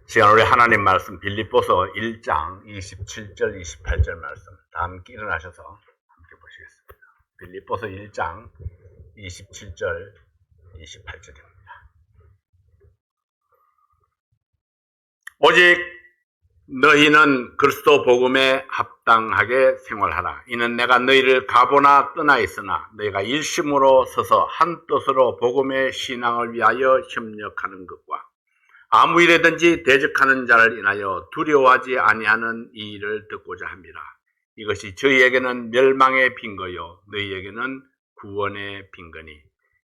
시간 우리 하나님 말씀 빌립보서 1장 27절 28절 말씀 다 함께 일어나셔서 함께 보시겠습니다. 빌립보서 1장 27절 28절입니다. 오직 너희는 그리스도 복음에 합당하게 생활하라. 이는 내가 너희를 가보나 떠나 있으나 너희가 일심으로 서서 한 뜻으로 복음의 신앙을 위하여 협력하는 것과 아무 일에든지 대적하는 자를 인하여 두려워하지 아니하는 이 일을 듣고자 합니다. 이것이 저희에게는 멸망의 빈거요 너희에게는 구원의 빈거니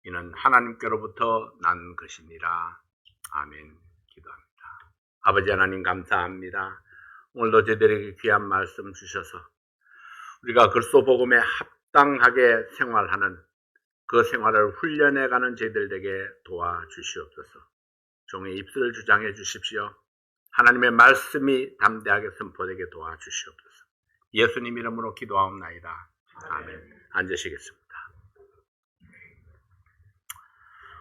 이는 하나님께로부터 난 것이니라. 아멘. 기도합니다. 아버지 하나님 감사합니다. 오늘도 저희들에게 귀한 말씀 주셔서 우리가 그리스도 복음에 합당하게 생활하는 그 생활을 훈련해가는 저희들에게 도와주시옵소서. 종의 입술을 주장해 주십시오. 하나님의 말씀이 담대하게 선포되게 도와주시옵소서. 예수님 이름으로 기도하옵나이다. 아멘. 앉으시겠습니다.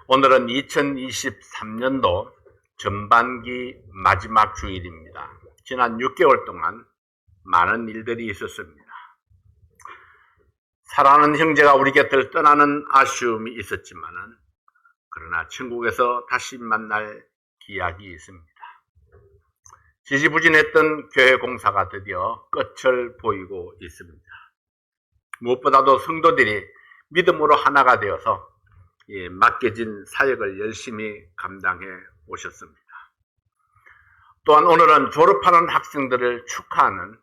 오늘은 2023년도 전반기 마지막 주일입니다. 지난 6개월 동안 많은 일들이 있었습니다. 사랑하는 형제가 우리 곁을 떠나는 아쉬움이 있었지만은 그러나 천국에서 다시 만날 기약이 있습니다. 지지부진했던 교회 공사가 드디어 끝을 보이고 있습니다. 무엇보다도 성도들이 믿음으로 하나가 되어서 맡겨진 사역을 열심히 감당해 오셨습니다. 또한 오늘은 졸업하는 학생들을 축하하는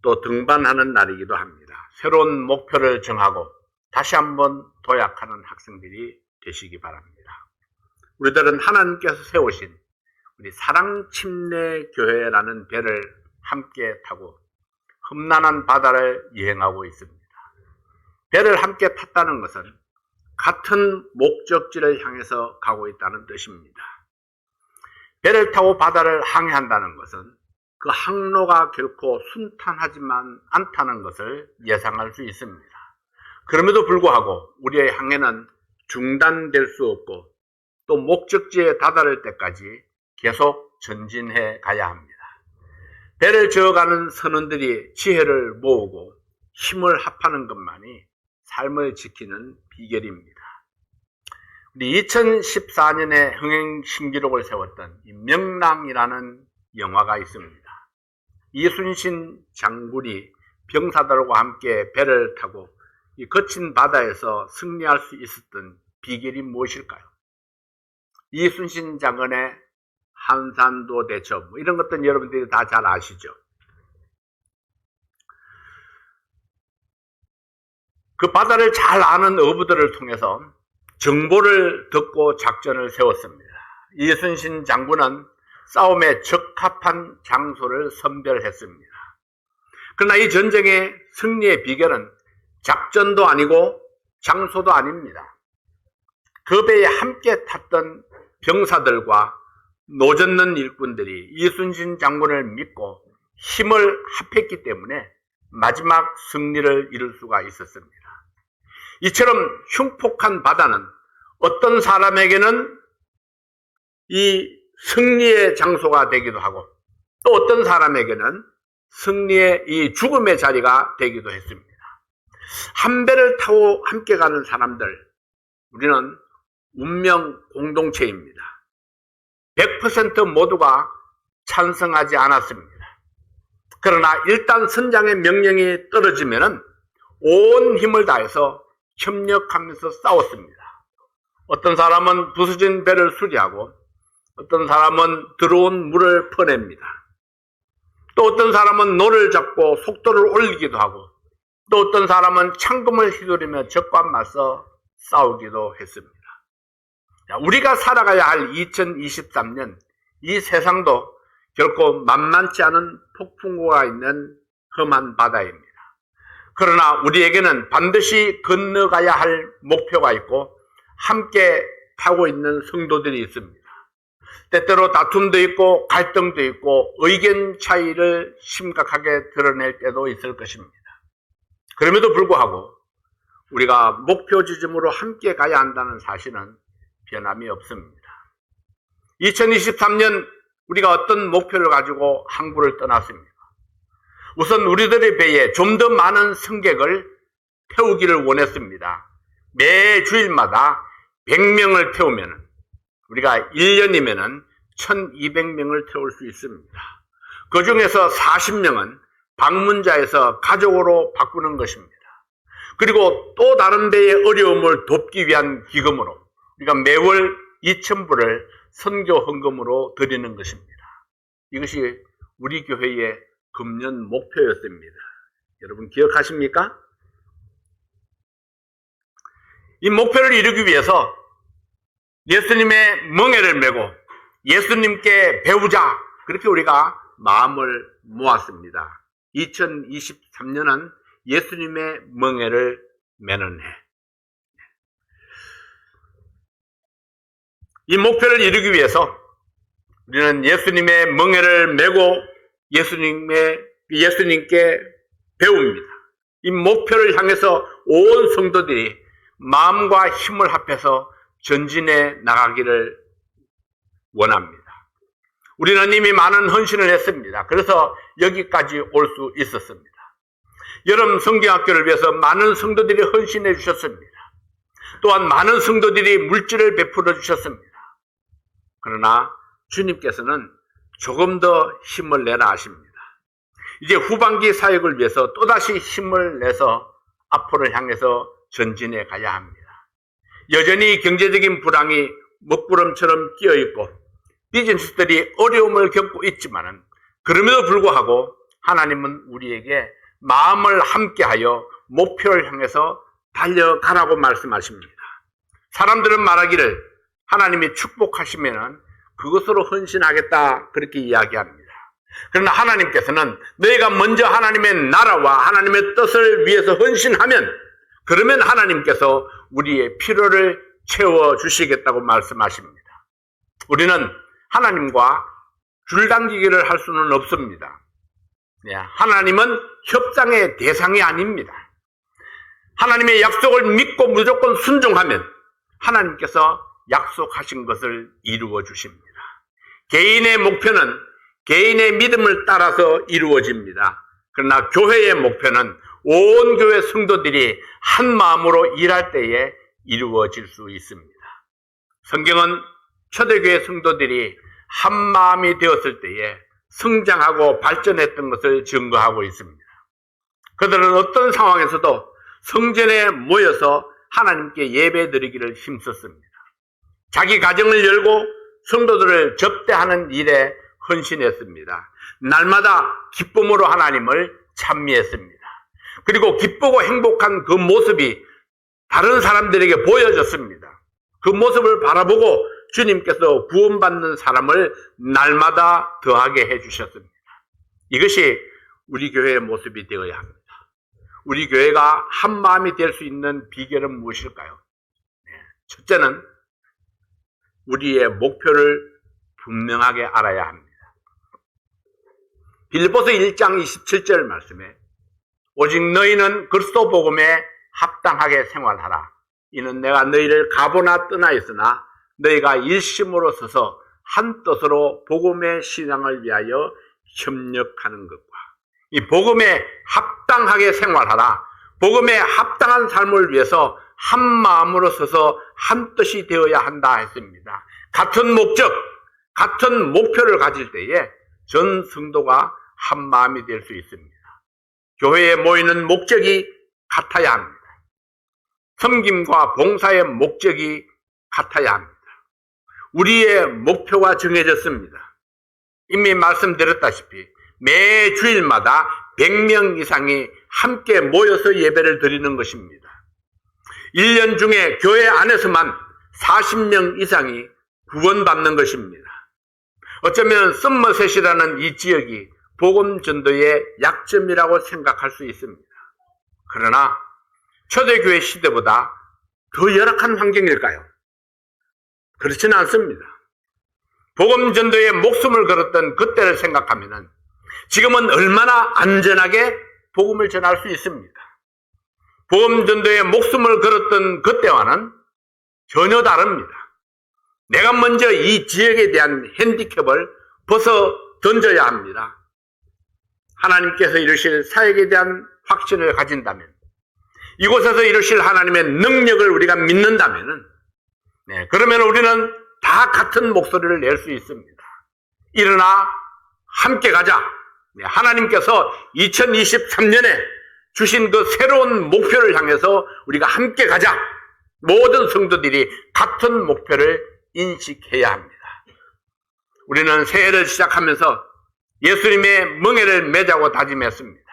또 등반하는 날이기도 합니다. 새로운 목표를 정하고 다시 한번 도약하는 학생들이 되시기 바랍니다. 우리들은 하나님께서 세우신 우리 사랑침례교회라는 배를 함께 타고 험난한 바다를 여행하고 있습니다. 배를 함께 탔다는 것은 같은 목적지를 향해서 가고 있다는 뜻입니다. 배를 타고 바다를 항해한다는 것은 그 항로가 결코 순탄하지만 않다는 것을 예상할 수 있습니다. 그럼에도 불구하고 우리의 항해는 중단될 수 없고 또 목적지에 다다를 때까지 계속 전진해 가야 합니다. 배를 저어가는 선원들이 지혜를 모으고 힘을 합하는 것만이 삶을 지키는 비결입니다. 우리 2014년에 흥행 신기록을 세웠던 이 명랑이라는 영화가 있습니다. 이순신 장군이 병사들과 함께 배를 타고 이 거친 바다에서 승리할 수 있었던 비결이 무엇일까요? 이순신 장군의 한산도 대첩 이런 것들은 여러분들이 다 잘 아시죠. 그 바다를 잘 아는 어부들을 통해서 정보를 듣고 작전을 세웠습니다. 이순신 장군은 싸움에 적합한 장소를 선별했습니다. 그러나 이 전쟁의 승리의 비결은 작전도 아니고 장소도 아닙니다. 그 배에 함께 탔던 병사들과 노젓는 일꾼들이 이순신 장군을 믿고 힘을 합했기 때문에 마지막 승리를 이룰 수가 있었습니다. 이처럼 흉폭한 바다는 어떤 사람에게는 이 승리의 장소가 되기도 하고 또 어떤 사람에게는 승리의 이 죽음의 자리가 되기도 했습니다. 한 배를 타고 함께 가는 사람들, 우리는 운명 공동체입니다. 100% 모두가 찬성하지 않았습니다. 그러나 일단 선장의 명령이 떨어지면은 온 힘을 다해서 협력하면서 싸웠습니다. 어떤 사람은 부서진 배를 수리하고 어떤 사람은 들어온 물을 퍼냅니다. 또 어떤 사람은 노를 잡고 속도를 올리기도 하고 또 어떤 사람은 창검을 휘두르며 적과 맞서 싸우기도 했습니다. 우리가 살아가야 할 2023년 이 세상도 결코 만만치 않은 폭풍우가 있는 험한 바다입니다. 그러나 우리에게는 반드시 건너가야 할 목표가 있고 함께 타고 있는 성도들이 있습니다. 때때로 다툼도 있고 갈등도 있고 의견 차이를 심각하게 드러낼 때도 있을 것입니다. 그럼에도 불구하고 우리가 목표 지점으로 함께 가야 한다는 사실은 변함이 없습니다. 2023년 우리가 어떤 목표를 가지고 항구를 떠났습니까? 우선 우리들의 배에 좀 더 많은 승객을 태우기를 원했습니다. 매 주일마다 100명을 태우면 우리가 1년이면 1200명을 태울 수 있습니다. 그 중에서 40명은 방문자에서 가족으로 바꾸는 것입니다. 그리고 또 다른 배의 어려움을 돕기 위한 기금으로 우리가 매월 2000불을 선교 헌금으로 드리는 것입니다. 이것이 우리 교회의 금년 목표였습니다. 여러분 기억하십니까? 이 목표를 이루기 위해서 예수님의 멍에를 메고 예수님께 배우자, 그렇게 우리가 마음을 모았습니다. 2023년은 예수님의 멍에를 메는 해. 이 목표를 이루기 위해서 우리는 예수님의 멍에를 메고 예수님께 배웁니다. 이 목표를 향해서 온 성도들이 마음과 힘을 합해서 전진해 나가기를 원합니다. 우리는 이미 많은 헌신을 했습니다. 그래서 여기까지 올 수 있었습니다. 여름 성경학교를 위해서 많은 성도들이 헌신해 주셨습니다. 또한 많은 성도들이 물질을 베풀어 주셨습니다. 그러나 주님께서는 조금 더 힘을 내라 하십니다. 이제 후반기 사역을 위해서 또다시 힘을 내서 앞으로 향해서 전진해 가야 합니다. 여전히 경제적인 불황이 먹구름처럼 끼어있고 비즈니스들이 어려움을 겪고 있지만 그럼에도 불구하고 하나님은 우리에게 마음을 함께하여 목표를 향해서 달려가라고 말씀하십니다. 사람들은 말하기를 하나님이 축복하시면 그것으로 헌신하겠다, 그렇게 이야기합니다. 그러나 하나님께서는 너희가 먼저 하나님의 나라와 하나님의 뜻을 위해서 헌신하면 그러면 하나님께서 우리의 필요를 채워주시겠다고 말씀하십니다. 우리는 하나님과 줄당기기를 할 수는 없습니다. 하나님은 협상의 대상이 아닙니다. 하나님의 약속을 믿고 무조건 순종하면 하나님께서 약속하신 것을 이루어 주십니다. 개인의 목표는 개인의 믿음을 따라서 이루어집니다. 그러나 교회의 목표는 온 교회 성도들이 한 마음으로 일할 때에 이루어질 수 있습니다. 성경은 초대교회 성도들이 한 마음이 되었을 때에 성장하고 발전했던 것을 증거하고 있습니다. 그들은 어떤 상황에서도 성전에 모여서 하나님께 예배드리기를 힘썼습니다. 자기 가정을 열고 성도들을 접대하는 일에 헌신했습니다. 날마다 기쁨으로 하나님을 찬미했습니다. 그리고 기쁘고 행복한 그 모습이 다른 사람들에게 보여졌습니다. 그 모습을 바라보고 주님께서 구원받는 사람을 날마다 더하게 해주셨습니다. 이것이 우리 교회의 모습이 되어야 합니다. 우리 교회가 한 마음이 될 수 있는 비결은 무엇일까요? 첫째는 우리의 목표를 분명하게 알아야 합니다. 빌립보서 1장 27절 말씀에 오직 너희는 그리스도 복음에 합당하게 생활하라. 이는 내가 너희를 가보나 떠나 있으나 너희가 일심으로 서서 한 뜻으로 복음의 신앙을 위하여 협력하는 것과 이 복음에 합당하게 생활하라. 복음에 합당한 삶을 위해서 한 마음으로 서서 한 뜻이 되어야 한다 했습니다. 같은 목적, 같은 목표를 가질 때에 전 성도가 한 마음이 될 수 있습니다. 교회에 모이는 목적이 같아야 합니다. 섬김과 봉사의 목적이 같아야 합니다. 우리의 목표가 정해졌습니다. 이미 말씀드렸다시피 매 주일마다 100명 이상이 함께 모여서 예배를 드리는 것입니다. 1년 중에 교회 안에서만 40명 이상이 구원받는 것입니다. 어쩌면 썸머셋이라는 이 지역이 복음 전도의 약점이라고 생각할 수 있습니다. 그러나 초대교회 시대보다 더 열악한 환경일까요? 그렇지는 않습니다. 복음 전도에 목숨을 걸었던 그때를 생각하면 지금은 얼마나 안전하게 복음을 전할 수 있습니까? 복음 전도에 목숨을 걸었던 그때와는 전혀 다릅니다. 내가 먼저 이 지역에 대한 핸디캡을 벗어 던져야 합니다. 하나님께서 이루실 사역에 대한 확신을 가진다면, 이곳에서 이루실 하나님의 능력을 우리가 믿는다면, 그러면 우리는 다 같은 목소리를 낼 수 있습니다. 일어나 함께 가자. 하나님께서 2023년에 주신 그 새로운 목표를 향해서 우리가 함께 가자. 모든 성도들이 같은 목표를 인식해야 합니다. 우리는 새해를 시작하면서 예수님의 멍에를 매자고 다짐했습니다.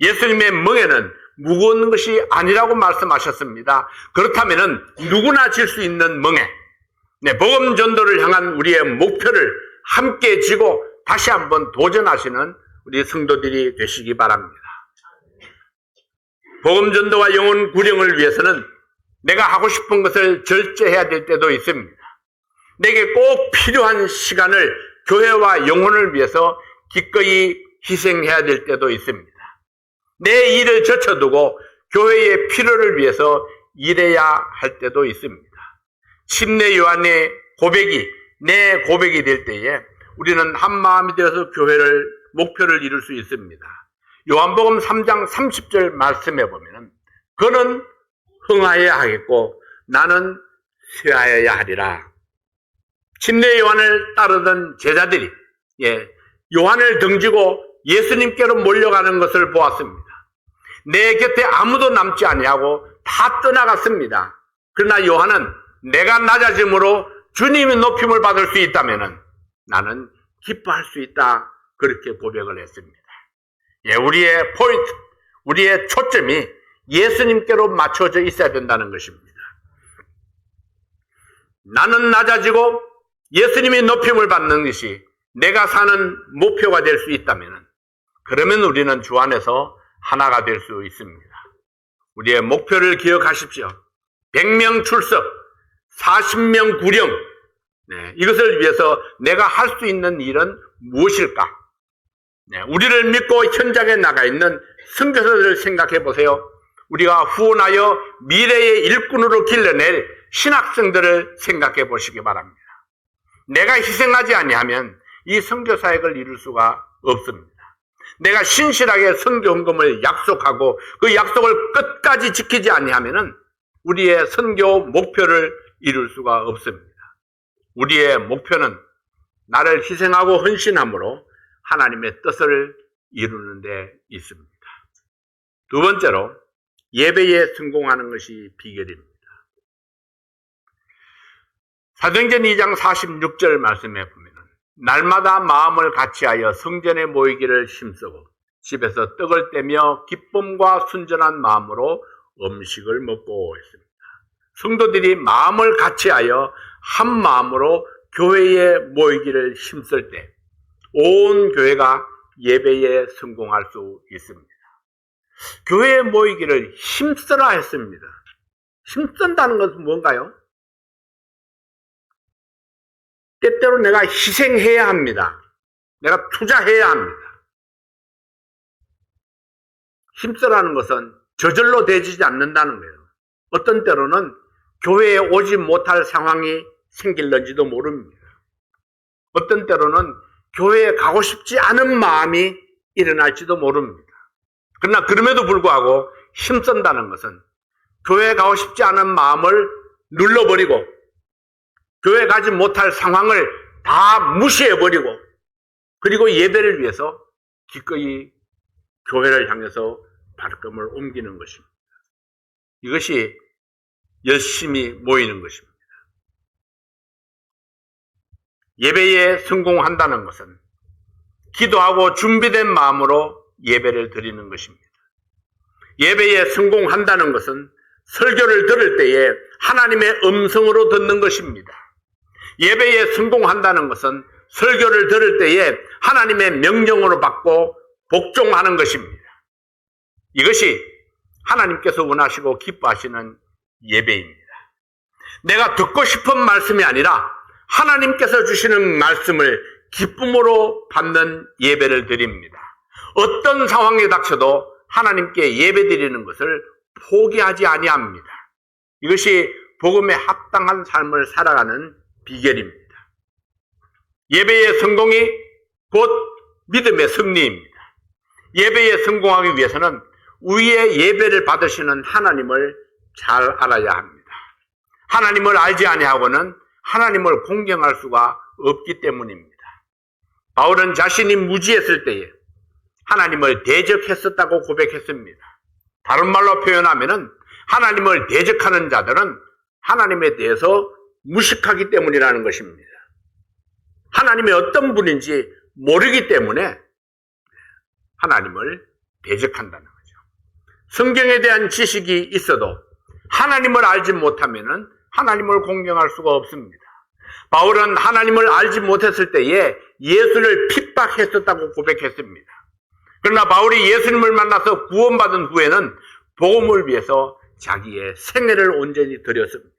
예수님의 멍에는 무거운 것이 아니라고 말씀하셨습니다. 그렇다면 누구나 질 수 있는 멍에, 복음 전도를 향한 우리의 목표를 함께 지고 다시 한번 도전하시는 우리 성도들이 되시기 바랍니다. 복음 전도와 영혼 구령을 위해서는 내가 하고 싶은 것을 절제해야 될 때도 있습니다. 내게 꼭 필요한 시간을 교회와 영혼을 위해서 기꺼이 희생해야 될 때도 있습니다. 내 일을 젖혀두고 교회의 필요를 위해서 일해야 할 때도 있습니다. 침례 요한의 고백이 내 고백이 될 때에 우리는 한마음이 되어서 교회를 목표를 이룰 수 있습니다. 요한복음 3장 30절 말씀해 보면 그는 흥하여야 하겠고 나는 쇠하여야 하리라. 침례 요한을 따르던 제자들이 요한을 등지고 예수님께로 몰려가는 것을 보았습니다. 내 곁에 아무도 남지 아니하고 다 떠나갔습니다. 그러나 요한은 내가 낮아짐으로 주님의 높임을 받을 수 있다면 나는 기뻐할 수 있다. 그렇게 고백을 했습니다. 우리의 포인트, 우리의 초점이 예수님께로 맞춰져 있어야 된다는 것입니다. 나는 낮아지고 예수님이 높임을 받는 것이 내가 사는 목표가 될 수 있다면 그러면 우리는 주 안에서 하나가 될 수 있습니다. 우리의 목표를 기억하십시오. 100명 출석, 40명 구령, 이것을 위해서 내가 할 수 있는 일은 무엇일까? 우리를 믿고 현장에 나가 있는 선교사들을 생각해 보세요. 우리가 후원하여 미래의 일꾼으로 길러낼 신학생들을 생각해 보시기 바랍니다. 내가 희생하지 아니하면 이 선교사역을 이룰 수가 없습니다. 내가 신실하게 선교 헌금을 약속하고 그 약속을 끝까지 지키지 아니하면 우리의 선교 목표를 이룰 수가 없습니다. 우리의 목표는 나를 희생하고 헌신함으로 하나님의 뜻을 이루는 데 있습니다. 두 번째로 예배에 성공하는 것이 비결입니다. 사도행전 2장 46절 말씀에 보면 날마다 마음을 같이하여 성전에 모이기를 힘쓰고 집에서 떡을 떼며 기쁨과 순전한 마음으로 음식을 먹고 있습니다. 성도들이 마음을 같이하여 한 마음으로 교회에 모이기를 힘쓸 때 온 교회가 예배에 성공할 수 있습니다. 교회에 모이기를 힘쓰라 했습니다. 힘쓴다는 것은 뭔가요? 때때로 내가 희생해야 합니다. 내가 투자해야 합니다. 힘쓰라는 것은 저절로 되지 않는다는 거예요. 어떤 때로는 교회에 오지 못할 상황이 생길는지도 모릅니다. 어떤 때로는 교회에 가고 싶지 않은 마음이 일어날지도 모릅니다. 그러나 그럼에도 불구하고 힘쓴다는 것은 교회에 가고 싶지 않은 마음을 눌러버리고 교회 가지 못할 상황을 다 무시해버리고 그리고 예배를 위해서 기꺼이 교회를 향해서 발걸음을 옮기는 것입니다. 이것이 열심히 모이는 것입니다. 예배에 성공한다는 것은 기도하고 준비된 마음으로 예배를 드리는 것입니다. 예배에 성공한다는 것은 설교를 들을 때에 하나님의 음성으로 듣는 것입니다. 예배에 성공한다는 것은 설교를 들을 때에 하나님의 명령으로 받고 복종하는 것입니다. 이것이 하나님께서 원하시고 기뻐하시는 예배입니다. 내가 듣고 싶은 말씀이 아니라 하나님께서 주시는 말씀을 기쁨으로 받는 예배를 드립니다. 어떤 상황에 닥쳐도 하나님께 예배드리는 것을 포기하지 아니합니다. 이것이 복음에 합당한 삶을 살아가는 비결입니다. 예배의 성공이 곧 믿음의 승리입니다. 예배에 성공하기 위해서는 우리의 예배를 받으시는 하나님을 잘 알아야 합니다. 하나님을 알지 아니하고는 하나님을 공경할 수가 없기 때문입니다. 바울은 자신이 무지했을 때에 하나님을 대적했었다고 고백했습니다. 다른 말로 표현하면은 하나님을 대적하는 자들은 하나님에 대해서 무식하기 때문이라는 것입니다. 하나님이 어떤 분인지 모르기 때문에 하나님을 대적한다는 거죠. 성경에 대한 지식이 있어도 하나님을 알지 못하면은 하나님을 공경할 수가 없습니다. 바울은 하나님을 알지 못했을 때에 예수를 핍박했었다고 고백했습니다. 그러나 바울이 예수님을 만나서 구원받은 후에는 복음을 위해서 자기의 생애를 온전히 드렸습니다.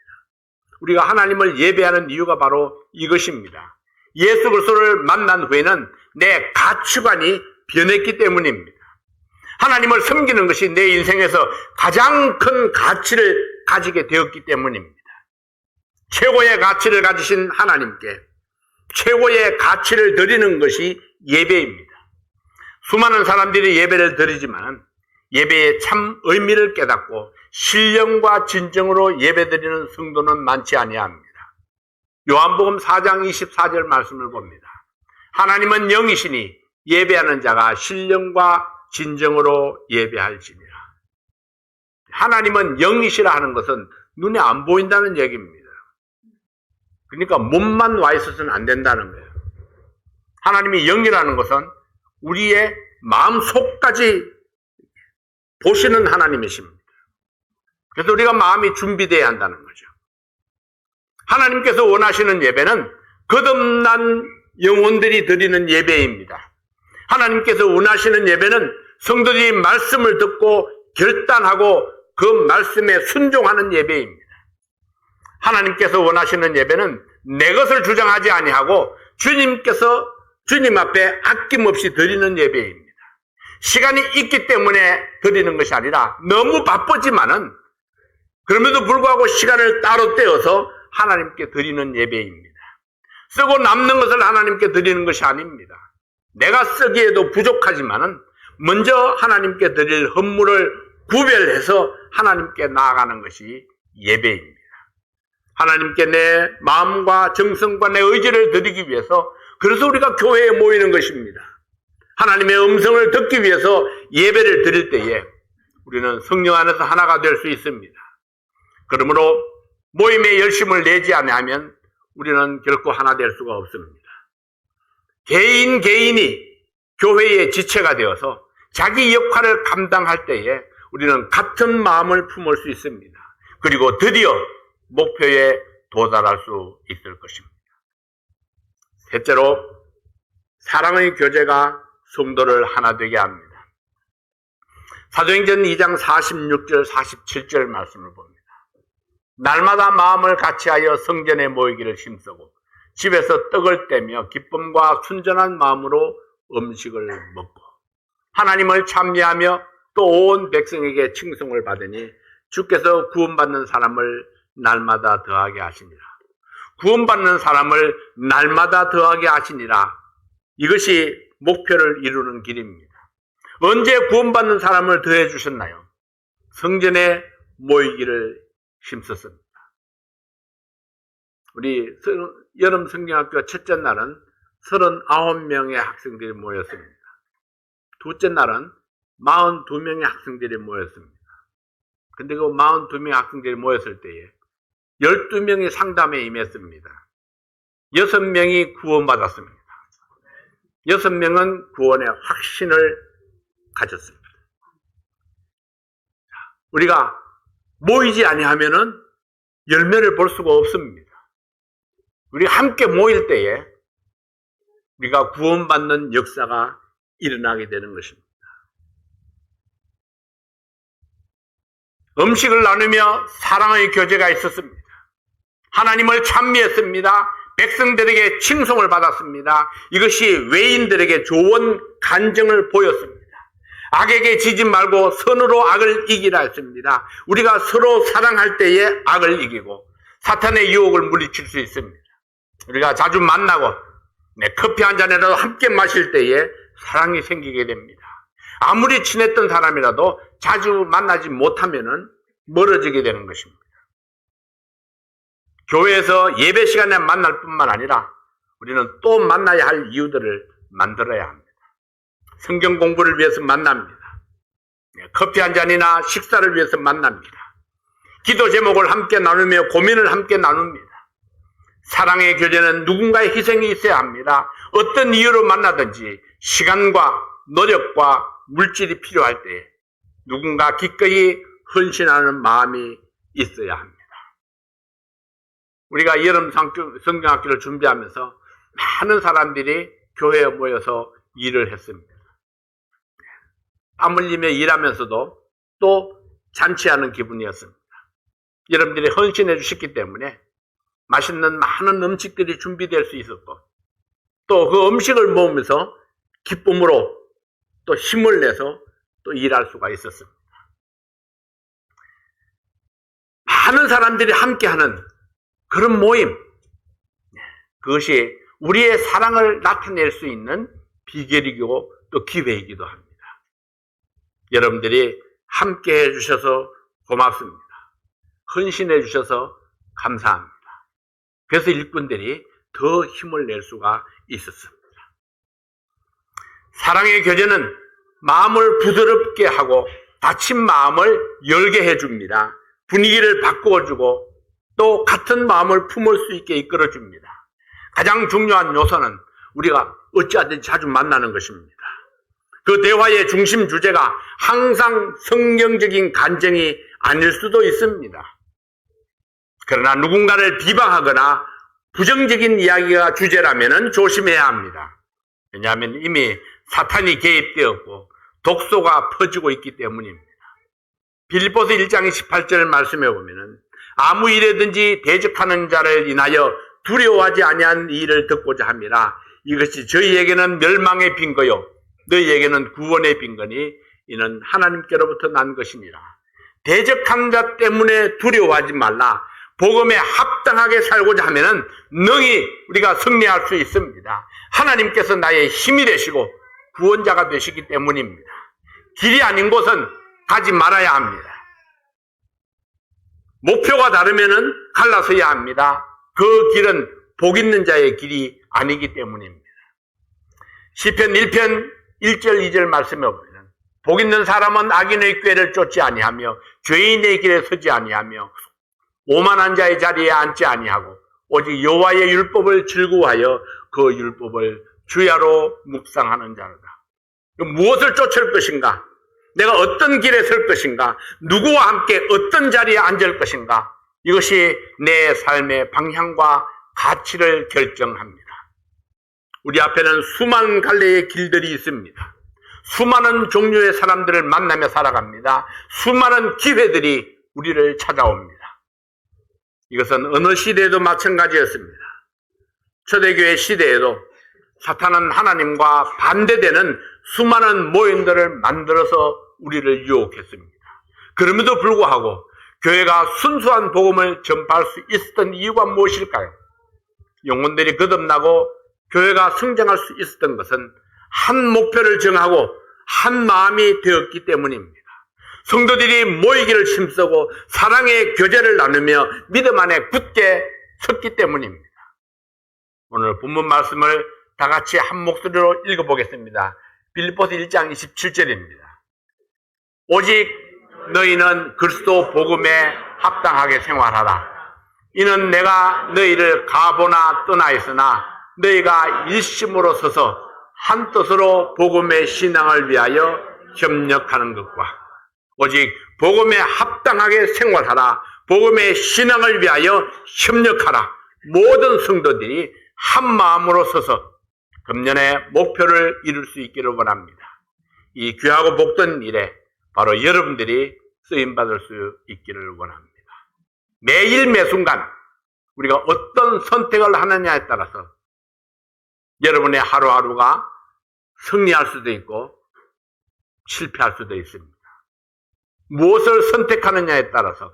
우리가 하나님을 예배하는 이유가 바로 이것입니다. 예수 그리스도를 만난 후에는 내 가치관이 변했기 때문입니다. 하나님을 섬기는 것이 내 인생에서 가장 큰 가치를 가지게 되었기 때문입니다. 최고의 가치를 가지신 하나님께 최고의 가치를 드리는 것이 예배입니다. 수많은 사람들이 예배를 드리지만 예배의 참 의미를 깨닫고 신령과 진정으로 예배드리는 성도는 많지 아니합니다. 요한복음 4장 24절 말씀을 봅니다. 하나님은 영이시니 예배하는 자가 신령과 진정으로 예배할지니라. 하나님은 영이시라 하는 것은 눈에 안 보인다는 얘기입니다. 그러니까 몸만 와 있어서는 안 된다는 거예요. 하나님이 영이라는 것은 우리의 마음속까지 보시는 하나님이십니다. 그래서 우리가 마음이 준비되어야 한다는 거죠. 하나님께서 원하시는 예배는 거듭난 영혼들이 드리는 예배입니다. 하나님께서 원하시는 예배는 성도들이 말씀을 듣고 결단하고 그 말씀에 순종하는 예배입니다. 하나님께서 원하시는 예배는 내 것을 주장하지 아니하고 주님께서 주님 앞에 아낌없이 드리는 예배입니다. 시간이 있기 때문에 드리는 것이 아니라 너무 바쁘지만은 그럼에도 불구하고 시간을 따로 떼어서 하나님께 드리는 예배입니다. 쓰고 남는 것을 하나님께 드리는 것이 아닙니다. 내가 쓰기에도 부족하지만은 먼저 하나님께 드릴 헌물을 구별해서 하나님께 나아가는 것이 예배입니다. 하나님께 내 마음과 정성과 내 의지를 드리기 위해서 그래서 우리가 교회에 모이는 것입니다. 하나님의 음성을 듣기 위해서 예배를 드릴 때에 우리는 성령 안에서 하나가 될 수 있습니다. 그러므로 모임에 열심을 내지 않으면 우리는 결코 하나 될 수가 없습니다. 개인이 교회의 지체가 되어서 자기 역할을 감당할 때에 우리는 같은 마음을 품을 수 있습니다. 그리고 드디어 목표에 도달할 수 있을 것입니다. 셋째로, 사랑의 교제가 성도를 하나 되게 합니다. 사도행전 2장 46절 47절 말씀을 봅니다. 날마다 마음을 같이하여 성전에 모이기를 힘쓰고 집에서 떡을 떼며 기쁨과 순전한 마음으로 음식을 먹고 하나님을 찬미하며 또 온 백성에게 칭송을 받으니 주께서 구원받는 사람을 날마다 더하게 하시니라. 구원받는 사람을 날마다 더하게 하시니라. 이것이 목표를 이루는 길입니다. 언제 구원받는 사람을 더해 주셨나요? 성전에 모이기를 힘썼습니다. 우리 여름 성경학교 첫째 날은 39명의 학생들이 모였습니다. 둘째 날은 42명의 학생들이 모였습니다. 근데 그 42명의 학생들이 모였을 때에 12명이 상담에 임했습니다. 6명이 구원받았습니다. 6명은 구원의 확신을 가졌습니다. 우리가 모이지 아니하면은 열매를 볼 수가 없습니다. 우리가 함께 모일 때에 우리가 구원받는 역사가 일어나게 되는 것입니다. 음식을 나누며 사랑의 교제가 있었습니다. 하나님을 찬미했습니다. 백성들에게 칭송을 받았습니다. 이것이 외인들에게 좋은 간증을 보였습니다. 악에게 지지 말고 선으로 악을 이기라 했습니다. 우리가 서로 사랑할 때에 악을 이기고 사탄의 유혹을 물리칠 수 있습니다. 우리가 자주 만나고 네, 커피 한 잔이라도 함께 마실 때에 사랑이 생기게 됩니다. 아무리 친했던 사람이라도 자주 만나지 못하면은 멀어지게 되는 것입니다. 교회에서 예배 시간에 만날 뿐만 아니라 우리는 또 만나야 할 이유들을 만들어야 합니다. 성경 공부를 위해서 만납니다. 커피 한 잔이나 식사를 위해서 만납니다. 기도 제목을 함께 나누며 고민을 함께 나눕니다. 사랑의 교제는 누군가의 희생이 있어야 합니다. 어떤 이유로 만나든지 시간과 노력과 물질이 필요할 때 누군가 기꺼이 헌신하는 마음이 있어야 합니다. 우리가 여름 성경학교를 준비하면서 많은 사람들이 교회에 모여서 일을 했습니다. 땀 흘리며 일하면서도 또 잔치하는 기분이었습니다. 여러분들이 헌신해 주셨기 때문에 맛있는 많은 음식들이 준비될 수 있었고 또 그 음식을 먹으면서 기쁨으로 또 힘을 내서 또 일할 수가 있었습니다. 많은 사람들이 함께하는 그런 모임, 그것이 우리의 사랑을 나타낼 수 있는 비결이고 또 기회이기도 합니다. 여러분들이 함께 해주셔서 고맙습니다. 헌신해 주셔서 감사합니다. 그래서 일꾼들이 더 힘을 낼 수가 있었습니다. 사랑의 교제는 마음을 부드럽게 하고 다친 마음을 열게 해줍니다. 분위기를 바꾸어주고 또 같은 마음을 품을 수 있게 이끌어줍니다. 가장 중요한 요소는 우리가 어찌하든지 자주 만나는 것입니다. 그 대화의 중심 주제가 항상 성경적인 간증이 아닐 수도 있습니다. 그러나 누군가를 비방하거나 부정적인 이야기가 주제라면 조심해야 합니다. 왜냐하면 이미 사탄이 개입되었고 독소가 퍼지고 있기 때문입니다. 빌립보서 1장 18절 말씀에 보면은 아무 일에든지 대적하는 자를 인하여 두려워하지 아니한 일을 듣고자 함이라. 이것이 저희에게는 멸망의 빈거요 너희에게는 구원의 빈거니 이는 하나님께로부터 난 것이니라. 대적한 자 때문에 두려워하지 말라. 복음에 합당하게 살고자 하면은 능히 우리가 승리할 수 있습니다. 하나님께서 나의 힘이 되시고 구원자가 되시기 때문입니다. 길이 아닌 곳은 가지 말아야 합니다. 목표가 다르면은 갈라서야 합니다. 그 길은 복 있는 자의 길이 아니기 때문입니다. 시편 1편 1절 2절 말씀에 보면 복 있는 사람은 악인의 꾀를 쫓지 아니하며 죄인의 길에 서지 아니하며 오만한 자의 자리에 앉지 아니하고 오직 여호와의 율법을 즐거워하여 그 율법을 주야로 묵상하는 자로다. 무엇을 쫓을 것인가? 내가 어떤 길에 설 것인가? 누구와 함께 어떤 자리에 앉을 것인가? 이것이 내 삶의 방향과 가치를 결정합니다. 우리 앞에는 수많은 갈래의 길들이 있습니다. 수많은 종류의 사람들을 만나며 살아갑니다. 수많은 기회들이 우리를 찾아옵니다. 이것은 어느 시대에도 마찬가지였습니다. 초대교회 시대에도 사탄은 하나님과 반대되는 수많은 모임들을 만들어서 우리를 유혹했습니다. 그럼에도 불구하고 교회가 순수한 복음을 전파할 수 있었던 이유가 무엇일까요? 영혼들이 거듭나고 교회가 성장할 수 있었던 것은 한 목표를 정하고 한 마음이 되었기 때문입니다. 성도들이 모이기를 힘쓰고 사랑의 교제를 나누며 믿음 안에 굳게 섰기 때문입니다. 오늘 본문 말씀을 다 같이 한 목소리로 읽어보겠습니다. 빌립보서 1장 27절입니다. 오직 너희는 그리스도 복음에 합당하게 생활하라. 이는 내가 너희를 가보나 떠나 있으나 너희가 일심으로 서서 한 뜻으로 복음의 신앙을 위하여 협력하는 것과 오직 복음에 합당하게 생활하라. 복음의 신앙을 위하여 협력하라. 모든 성도들이 한 마음으로 서서 금년의 목표를 이룰 수 있기를 원합니다. 이 귀하고 복된 일에 바로 여러분들이 쓰임받을 수 있기를 원합니다. 매일 매순간 우리가 어떤 선택을 하느냐에 따라서 여러분의 하루하루가 승리할 수도 있고 실패할 수도 있습니다. 무엇을 선택하느냐에 따라서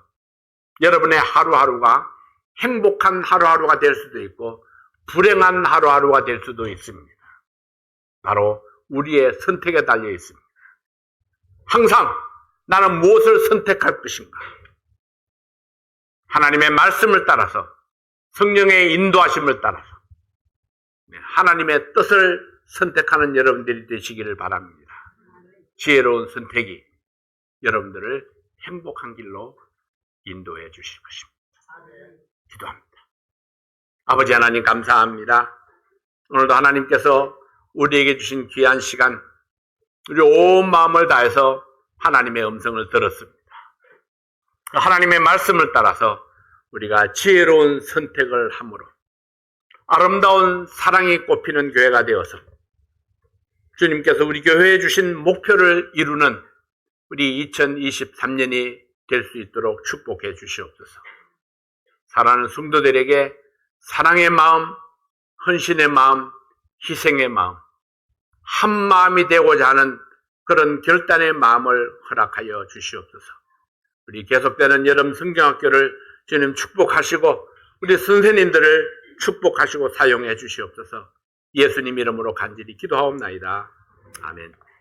여러분의 하루하루가 행복한 하루하루가 될 수도 있고 불행한 하루하루가 될 수도 있습니다. 바로 우리의 선택에 달려 있습니다. 항상 나는 무엇을 선택할 것인가? 하나님의 말씀을 따라서, 성령의 인도하심을 따라서 하나님의 뜻을 선택하는 여러분들이 되시기를 바랍니다. 지혜로운 선택이 여러분들을 행복한 길로 인도해 주실 것입니다. 기도합니다. 아버지 하나님 감사합니다. 오늘도 하나님께서 우리에게 주신 귀한 시간, 우리 온 마음을 다해서 하나님의 음성을 들었습니다. 하나님의 말씀을 따라서 우리가 지혜로운 선택을 함으로 아름다운 사랑이 꽃피는 교회가 되어서 주님께서 우리 교회에 주신 목표를 이루는 우리 2023년이 될 수 있도록 축복해 주시옵소서. 사랑하는 성도들에게 사랑의 마음, 헌신의 마음, 희생의 마음, 한 마음이 되고자 하는 그런 결단의 마음을 허락하여 주시옵소서. 우리 계속되는 여름 성경학교를 주님 축복하시고 우리 선생님들을 축복하시고 사용해 주시옵소서. 예수님 이름으로 간절히 기도하옵나이다. 아멘.